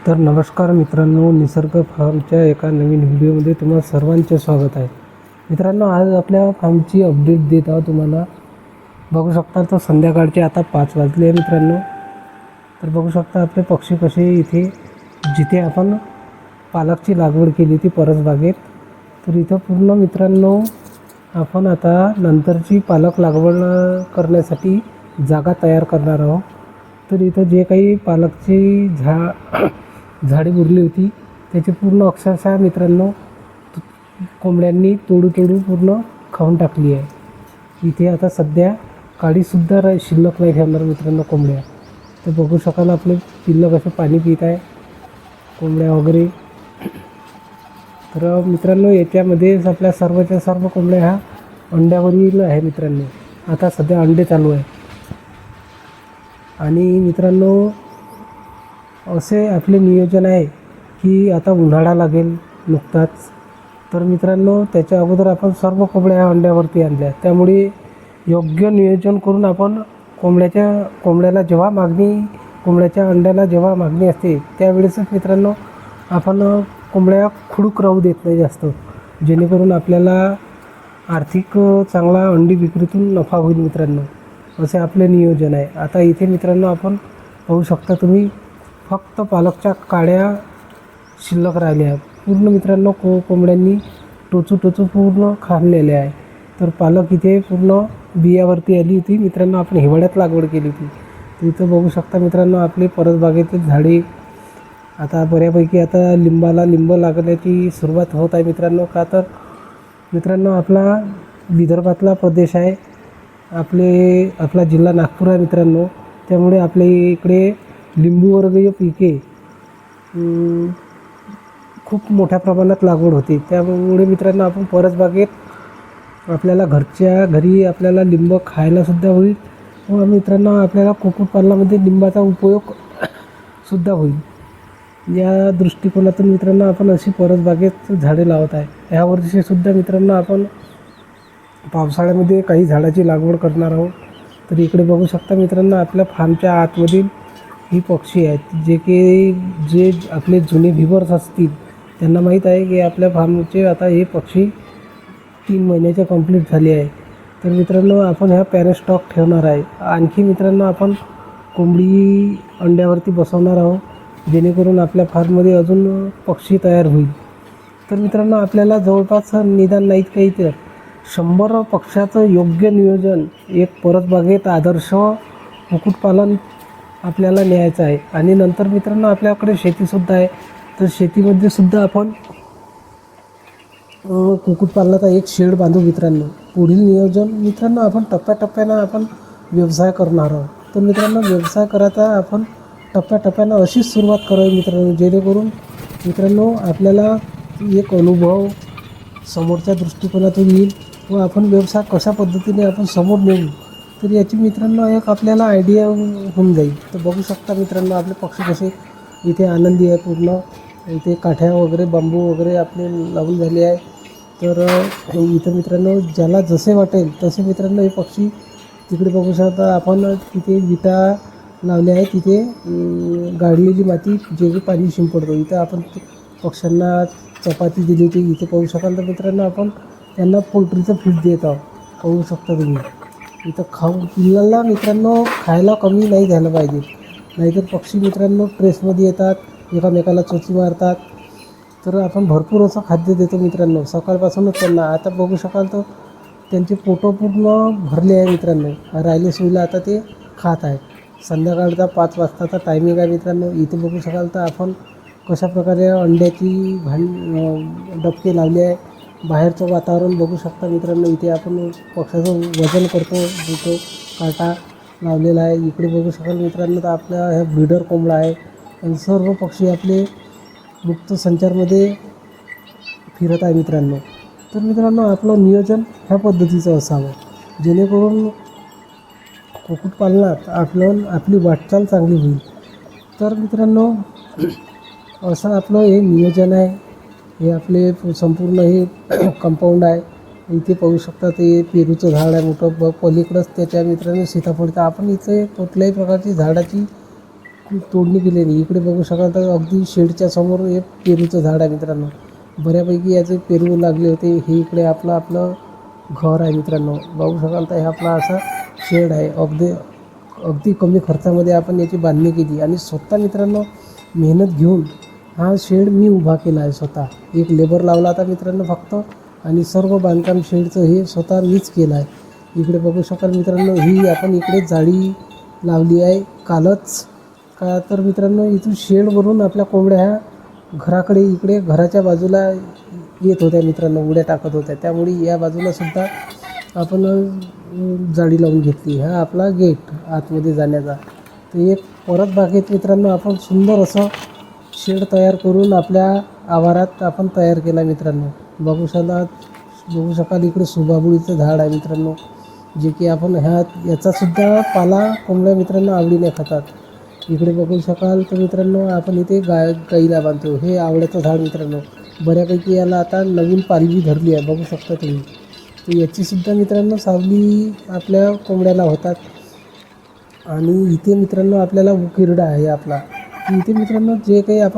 तर नमस्कार मित्रांनो, निसर्ग फार्मच्या एका नवीन व्हिडिओमध्ये तुम्हा सर्वांचे स्वागत आहे. मित्रांनो, आज आपल्या फार्मची अपडेट देत आहोत तुम्हाला. बघू शकता तर संध्याकाळचे आता 5 वाजले आहे मित्रांनो. तर बघू शकता आपले पक्षी कसे इथे, जिथे आपण पालकची लागवड केली होती परसबागेत, तर इथं पूर्ण मित्रांनो आपण आता नंतरची पालक लागवड करण्यासाठी जागा तयार करणार आहोत. तर इथं जे काही पालकची झाडे उरली होती त्याची पूर्ण अक्षरशः मित्रांनो कोंबड्यांनी तोडू पूर्ण खाऊन टाकली आहे. इथे आता सध्या काडीसुद्धा शिल्लक नाही ठेवणार मित्रांनो कोंबड्या. तर बघू शकाल आपले पिल्लं कसे पाणी पित आहे कोंबड्या वगैरे. तर मित्रांनो याच्यामध्येच आपल्या सर्वच्या सर्व कोंबड्या ह्या अंड्यावरील आहे मित्रांनो. आता सध्या अंडे चालू आहे. आणि मित्रांनो असे आपले नियोजन आहे की आता उन्हाळा लागेल नुकताच. तर मित्रांनो त्याच्या अगोदर आपण सर्व कोंबड्या ह्या अंड्यावरती आणल्या. त्यामुळे योग्य नियोजन करून आपण कोंबड्याला जेव्हा कोंबड्याच्या अंड्याला जेव्हा मागणी असते त्यावेळेसच मित्रांनो आपण कोंबड्या खुडूक राहू देत नाही जास्त, जेणेकरून आपल्याला आर्थिक चांगला अंडी विक्रीतून नफा होईल मित्रांनो. असे आपले नियोजन आहे. आता इथे मित्रांनो आपण पाहू शकता तुम्ही, फक्त पालकच्या काड्या शिल्लक राहिल्या. पूर्ण मित्रांनो कोंबड्यांनी टोचू पूर्ण खाल्लेले आहे. तर पालक इथे पूर्ण बियावरती आली होती मित्रांनो. आपण हिवाळ्यात लागवड केली होती. तर इथं बघू शकता मित्रांनो आपले परसबागेतील झाडे आता बऱ्यापैकी आता लिंब लागण्याची सुरुवात होत आहे मित्रांनो. का तर मित्रांनो आपला विदर्भातला प्रदेश आहे, आपला जिल्हा नागपूर आहे मित्रांनो. त्यामुळे आपल्या इकडे लिंबूवर्गीय पिके खूप मोठ्या प्रमाणात लागवड होते. त्यामुळे मित्रांनो आपण परसबागेत आपल्याला घरच्या घरी आपल्याला लिंब खायलासुद्धा होईल व मित्रांनो आपल्याला कुक्कुटपालनामध्ये लिंबाचा उपयोग सुद्धा होईल. या दृष्टिकोनातून मित्रांनो आपण अशी परसबागेत झाडे लावत आहे. ह्या वर्षीसुद्धा मित्रांनो आपण पावसाळ्यामध्ये काही झाडाची लागवड करणार आहोत. तर इकडे बघू शकता मित्रांनो आपल्या फार्मच्या आतमधील ही पक्षी आहेत, जे आपले जुने व्ह्यूअर्स असतील त्यांना माहीत आहे की आपल्या फार्मचे आता हे पक्षी 3 महिन्याचे कंप्लीट झाले आहे. तर मित्रांनो आपण ह्या पॅरेस्टॉक ठेवणार आहे. आणखी मित्रांनो आपण कोंबडी अंड्यावरती बसवणार आहोत, जेणेकरून आपल्या फार्ममध्ये अजून पक्षी तयार होईल. तर मित्रांनो आपल्याला जवळपास निदान नाहीत काही तर 100 पक्ष्याचं योग्य नियोजन एक परसबागेत आदर्श कुक्कुटपालन आपल्याला न्यायचं आहे. आणि नंतर मित्रांनो आपल्याकडे शेतीसुद्धा आहे. तर शेतीमध्ये सुद्धा आपण कुक्कुटपालनाचा एक शेड बांधू मित्रांनो. पुढील नियोजन मित्रांनो आपण टप्प्याटप्प्यानं आपण व्यवसाय करणार आहोत. तर मित्रांनो व्यवसाय करायचा आपण टप्प्याटप्प्यानं अशीच सुरुवात करावी मित्रांनो, जेणेकरून मित्रांनो आपल्याला एक अनुभव समोरच्या दृष्टिकोनातून येईल व आपण व्यवसाय कशा पद्धतीने आपण समोर नेऊ, तर याची मित्रांनो एक आपल्याला आयडिया होऊन जाईल. तर बघू शकता मित्रांनो आपले पक्षी कसे इथे आनंदी आहे. पूर्ण इथे काठ्या वगैरे बांबू वगैरे आपले लावून झाले आहे. तर इथं मित्रांनो ज्याला जसे वाटेल तसे मित्रांनो हे पक्षी तिकडे बघू शकता. आपण तिथे विटा लावल्या आहे, तिथे गाडलेली माती जे पाणी शिंपडतो. इथं आपण पक्ष्यांना चपाती दिली होती. इथे पाहू शकाल तर मित्रांनो आपण त्यांना पोल्ट्रीचं फीड देत आहोत. पाहू शकता तुम्ही इथं पिल्लाला मित्रांनो खायला कमी नाही झालं पाहिजे, नाहीतर पक्षी मित्रांनो ट्रेसमध्ये येतात, एकामेकाला चोची मारतात. तर आपण भरपूर असं खाद्य देतो मित्रांनो सकाळपासूनच त्यांना. आता बघू शकाल तर त्यांचे पोटं पूर्ण भरले आहे मित्रांनो. राहिले सोयीला आता ते खात आहे. संध्याकाळचा 5 वाजताचा टायमिंग आहे मित्रांनो. इथे बघू शकाल तर आपण कशाप्रकारे अंड्याची डबके लावले आहे. बाहेरचं वातावरण बघू शकता मित्रांनो. इथे आपण पक्ष्याचं वजन देतो काटा लावलेला आहे. इकडे बघू शकाल मित्रांनो तर आपल्या ह्या ब्रीडर कोंबडा आहे. आणि सर्व पक्षी आपले मुक्त संचारमध्ये फिरत आहे मित्रांनो. तर मित्रांनो आपलं नियोजन ह्या पद्धतीचं असावं, जेणेकरून कुक्कुटपालनात आपली वाटचाल चांगली होईल. तर मित्रांनो असं आपलं हे नियोजन आहे. हे आपले संपूर्ण हे कंपाऊंड आहे. इथे पाहू शकता ते पेरूचं झाड आहे मोठं. पलीकडंच त्याच्या मित्रांनो सीताफळचं. आपण इथे कुठल्याही प्रकारची झाडाची तोडणी केलेली. इकडे बघू शकाल तर अगदी शेडच्या समोर एक पेरूचं झाड आहे मित्रांनो. बऱ्यापैकी याचे पेरू लागले होते. हे इकडे आपलं घर आहे मित्रांनो. बघू शकाल तर हे आपला असा शेड आहे. अगदी अगदी कमी खर्चामध्ये आपण याची बांधणी केली आणि स्वतः मित्रांनो मेहनत घेऊन हा शेड मी उभा केला आहे स्वतः. एक लेबर लावला होता मित्रांनो फक्त आणि सर्व बांधकाम शेडचं हे स्वतः मीच केलं आहे. इकडे बघू शकाल मित्रांनो ही आपण इकडे जाळी लावली आहे कालच. का तर मित्रांनो इथून शेडवरून आपल्या कोंबड्या ह्या घराकडे इकडे घराच्या बाजूला येत होत्या मित्रांनो, उड्या टाकत होत्या. त्यामुळे या बाजूला सुद्धा आपण जाळी लावून घेतली. हा आपला गेट आतमध्ये जाण्याचा. तर एक परत बागेत मित्रांनो आपण सुंदर असं शेड तयार करून आपल्या आवारात आपण तयार केला मित्रांनो. बघू शकाल इकडे सुबाबुळीचं झाड आहे मित्रांनो, जे की आपण याचासुद्धा पाला कोंबड्या मित्रांनो आवडीने खातात. इकडे बघू शकाल तर मित्रांनो आपण इथे गाईला बांधतो. हे आवळ्याचं झाड मित्रांनो, बऱ्यापैकी याला आता नवीन पालवी धरली आहे बघू शकता तुम्ही. तर याचीसुद्धा मित्रांनो सावली आपल्या कोंबड्याला होतात. आणि इथे मित्रांनो आपल्याला उकिरडा आहे आपला. इथे मित्रांनो जे काही आपण